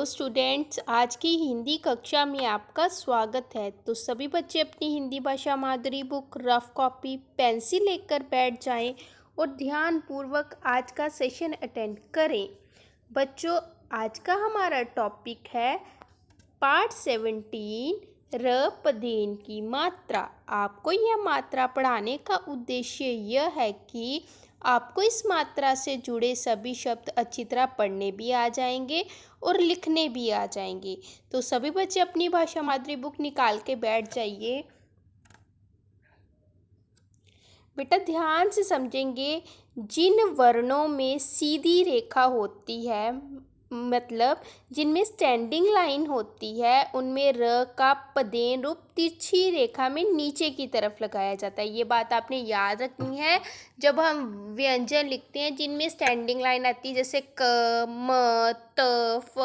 Hello students, आज की हिंदी कक्षा में आपका स्वागत है। तो सभी बच्चे अपनी हिंदी भाषा Madhuri book, rough copy, pencil लेकर बैठ जाएं और ध्यानपूर्वक आज का सेशन अटेंड करें। बच्चों, आज का हमारा टॉपिक है पार्ट 17 र पदेन की मात्रा। आपको यह मात्रा पढ़ाने का उद्देश्य यह है कि आपको इस मात्रा से जुड़े सभी शब्द अच्छी तरह पढ़ने भी आ जाएंगे और लिखने भी आ जाएंगे। तो सभी बच्चे अपनी भाषा मादुरी बुक निकाल के बैठ जाइए। बेटा ध्यान से समझेंगे, जिन वर्णों में सीधी रेखा होती है, मतलब जिनमें स्टैंडिंग लाइन होती है, उनमें र का पदेन रूप तिरछी रेखा में नीचे की तरफ लगाया जाता है। ये बात आपने याद रखनी है जब हम व्यंजन लिखते हैं जिनमें स्टैंडिंग लाइन आती है, जैसे क, म, त, फ।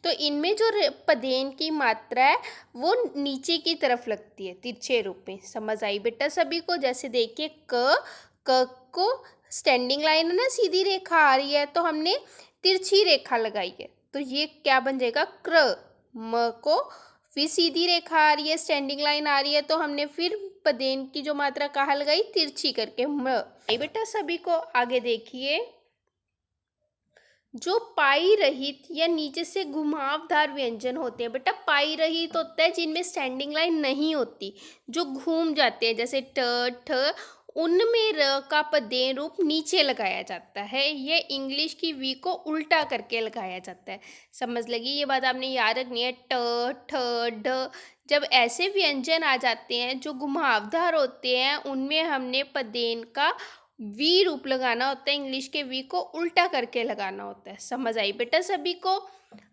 तो इनमें जो पदेन की मात्रा है वो नीचे की तरफ लगती है तिरछे रूप में। समझ आई बेटा सभी को? जैसे देखिए क को स्टैंडिंग लाइन है ना, सीधी रेखा आ रही है, तो हमने तिरछी रेखा लगाई है, तो ये क्या बन जाएगा क्र। म को फिर सीधी रेखा आ रही है, स्टैंडिंग लाइन आ रही है, तो हमने फिर पदेन की जो मात्रा कहाँ लगाई, तिरछी करके म। बेटा सभी को आगे देखिए, जो पाई रहित या नीचे से घुमावदार व्यंजन होते हैं। बेटा पाई रहित होता है जिनमें स्टैंडिंग लाइन नहीं होती, जो घूम जाते हैं, जैसे ट, ठ, उनमें र का पदेन रूप नीचे लगाया जाता है। ये इंग्लिश की वी को उल्टा करके लगाया जाता है। समझ लगी? ये बात आपने याद रखनी है। ट, ठ, ढ, जब ऐसे व्यंजन आ जाते हैं जो घुमावदार होते हैं, उनमें हमने पदेन का वी रूप लगाना होता है, इंग्लिश के वी को उल्टा करके लगाना होता है। समझ आई बेटा सभी को?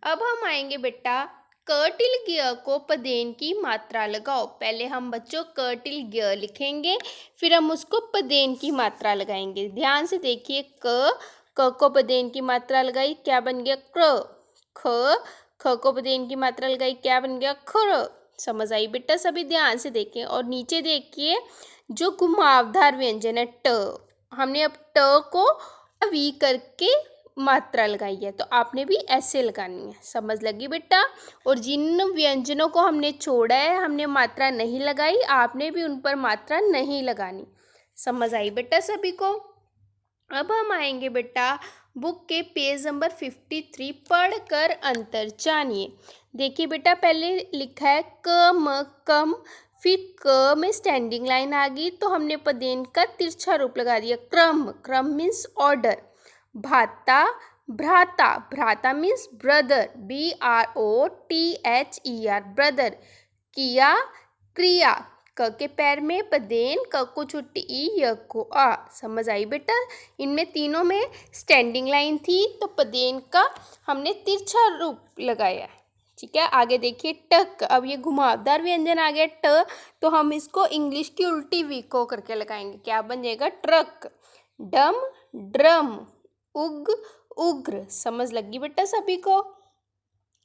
अब हम आएंगे बेटा कर्टिल गियर को पदेन की मात्रा लगाओ। पहले हम बच्चों कर्टिल गियर लिखेंगे, फिर हम उसको पदेन की मात्रा लगाएंगे। ध्यान से देखिए, क को पदेन की मात्रा लगाई, क्या बन गया क्र। ख को पदेन की मात्रा लगाई, क्या बन गया खुर। समझ आई बेटा सभी? ध्यान से देखें। और नीचे देखिए, जो घुमावदार व्यंजन है ट, हमने अब ट को वी करके मात्रा लगाई है, तो आपने भी ऐसे लगानी है। समझ लगी बेटा? और जिन व्यंजनों को हमने छोड़ा है, हमने मात्रा नहीं लगाई, आपने भी उन पर मात्रा नहीं लगानी। समझ आई बेटा सभी को? अब हम आएंगे बेटा बुक के पेज नंबर 53, पढ़कर अंतर जानिए। देखिए बेटा, पहले लिखा है क म कम, फिर क में स्टैंडिंग लाइन आ गई, तो हमने पदेन का तिरछा रूप लगा दिया क्रम। क्रम मीन्स ऑर्डर। भाता भ्राता, भ्राता मीन्स ब्रदर, BROTHER ब्रदर। किया क्रिया, क के पैर में पदेन, क को छुट्टी ई, य को आ। समझ आई बेटा? इनमें तीनों में स्टैंडिंग लाइन थी, तो पदेन का हमने तिरछा रूप लगाया है। ठीक है, आगे देखिए टक। अब ये घुमावदार व्यंजन आ गया ट, तो हम इसको इंग्लिश की उल्टी वी को करके लगाएंगे, क्या बन जाएगा ट्रक। डम ड्रम, उग उग्र। समझ लगी बेटा सभी को?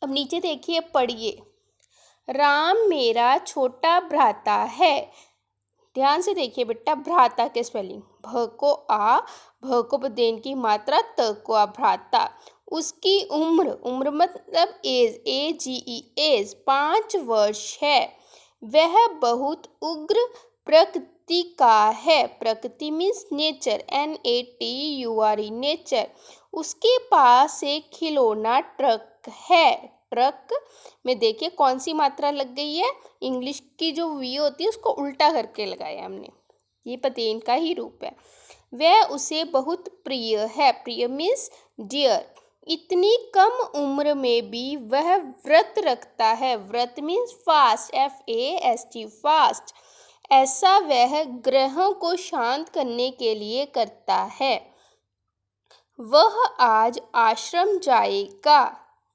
अब नीचे देखिए, पढ़िए। राम मेरा छोटा भ्राता है। ध्यान से देखिए बेटा, भ्राता के स्पेलिंग, भ को आ, भ को पदेन की मात्रा, त को आ, भ्राता। उसकी उम्र, उम्र मतलब एज, AGE एज, 5 वर्ष है। वह बहुत उग्र प्रकृति का है। प्रकृति मीन्स नेचर, NATURE नेचर। उसके पास एक खिलौना ट्रक है। ट्रक में देखिए कौन सी मात्रा लग गई है, इंग्लिश की जो वी होती है उसको उल्टा करके लगाया हमने, ये पदेन का ही रूप है। वह उसे बहुत प्रिय है। प्रिय मीन्स डियर। इतनी कम उम्र में भी वह व्रत रखता है। व्रत मीन्स फास्ट, FAST फास्ट। ऐसा वह ग्रहों को शांत करने के लिए करता है। वह आज आश्रम जाएगा।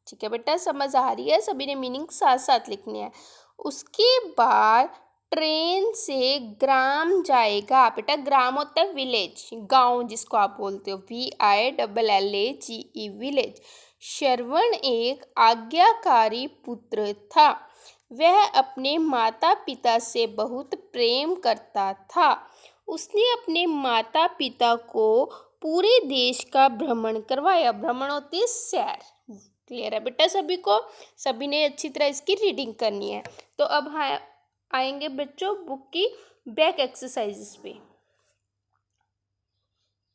ठीक है बेटा, समझ आ रही है? सभी ने मीनिंग साथ साथ लिखने हैं। उसके बाद ट्रेन से ग्राम जाएगा। बेटा ग्राम होता है विलेज, गांव जिसको आप बोलते हो, VILLAGE विलेज। श्रवण एक आज्ञाकारी पुत्र था। वह अपने माता पिता से बहुत प्रेम करता था। उसने अपने माता पिता को पूरे देश का भ्रमण करवाया। भ्रमण होती है सैर, क्लियर है बेटा सभी को? सभी ने अच्छी तरह इसकी रीडिंग करनी है। तो अब हाँ आएंगे बच्चों बुक की बैक एक्सरसाइजेस पे।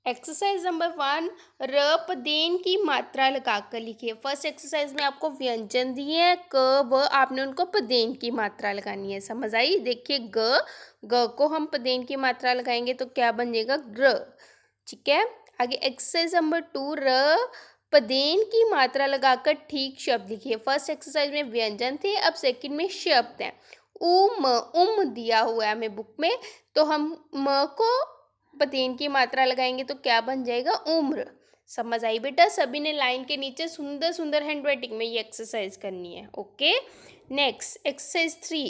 एक्सरसाइज नंबर 1, र पदेन की मात्रा लगाकर लिखिए। फर्स्ट एक्सरसाइज में आपको व्यंजन दिए हैं क व, आपने उनको पदेन की मात्रा लगानी है। समझ आई? देखिए ग को हम पदेन की मात्रा लगाएंगे तो क्या बन जाएगा? ग्र। ठीक है, आगे एक्सरसाइज नंबर 2, र पदेन की मात्रा लगाकर ठीक शब्द लिखिए। फर्स्ट एक्सरसाइज में व्यंजन थे, अब सेकंड में शब्द हैं। उम दिया हुआ है हमें बुक में, तो हम म को पदेन की मात्रा लगाएंगे तो क्या बन जाएगा? उम्र। समझ आई बेटा? सभी ने लाइन के नीचे सुंदर सुंदर हैंडराइटिंग में ये एक्सरसाइज करनी है। ओके, नेक्स्ट एक्सरसाइज 3,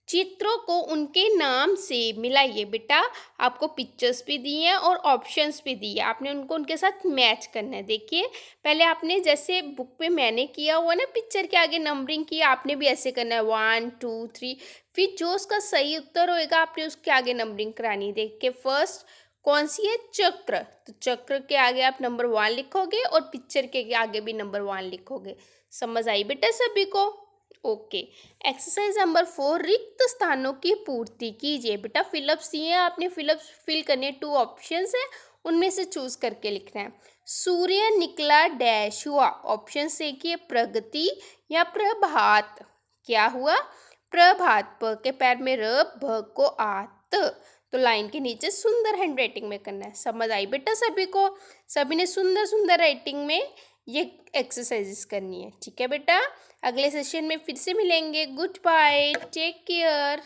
चित्रों को उनके नाम से मिलाइए। बेटा आपको पिक्चर्स भी दी हैं और ऑप्शंस भी दी है, आपने उनको उनके साथ मैच करना है। देखिए पहले आपने जैसे बुक पे मैंने किया हुआ ना पिक्चर के आगे नंबरिंग की, आपने भी ऐसे करना है 1 2 3, फिर जो उसका सही उत्तर होएगा आपने उसके आगे नंबरिंग करानी है। देखिए फर्स्ट कौन सी है? चक्र। तो चक्र के आगे आप नंबर 1 लिखोगे और पिक्चर के आगे भी नंबर 1 लिखोगे। समझ आई बेटा सभी को? ओके, एक्सरसाइज नंबर 4, रिक्त स्थानों की पूर्ति कीजिए। बेटा फिलअप्स दिए हैं, आपने फिलअप्स फिल करने 2 ऑप्शंस हैं, उनमें से चूज करके लिखना है। सूर्य निकला डैश हुआ। ऑप्शन देखिए प्रगति या प्रभात। क्या हुआ? प्रभात। प के पैर में र, भ को आत। तो लाइन के नीचे सुंदर हैंडराइटिंग में करना है। समझ आई बेटा सभी को? सभी ने सुंदर सुंदर राइटिंग में ये एक्सरसाइजेस करनी है। ठीक है बेटा, अगले सेशन में फिर से मिलेंगे। Goodbye, take care.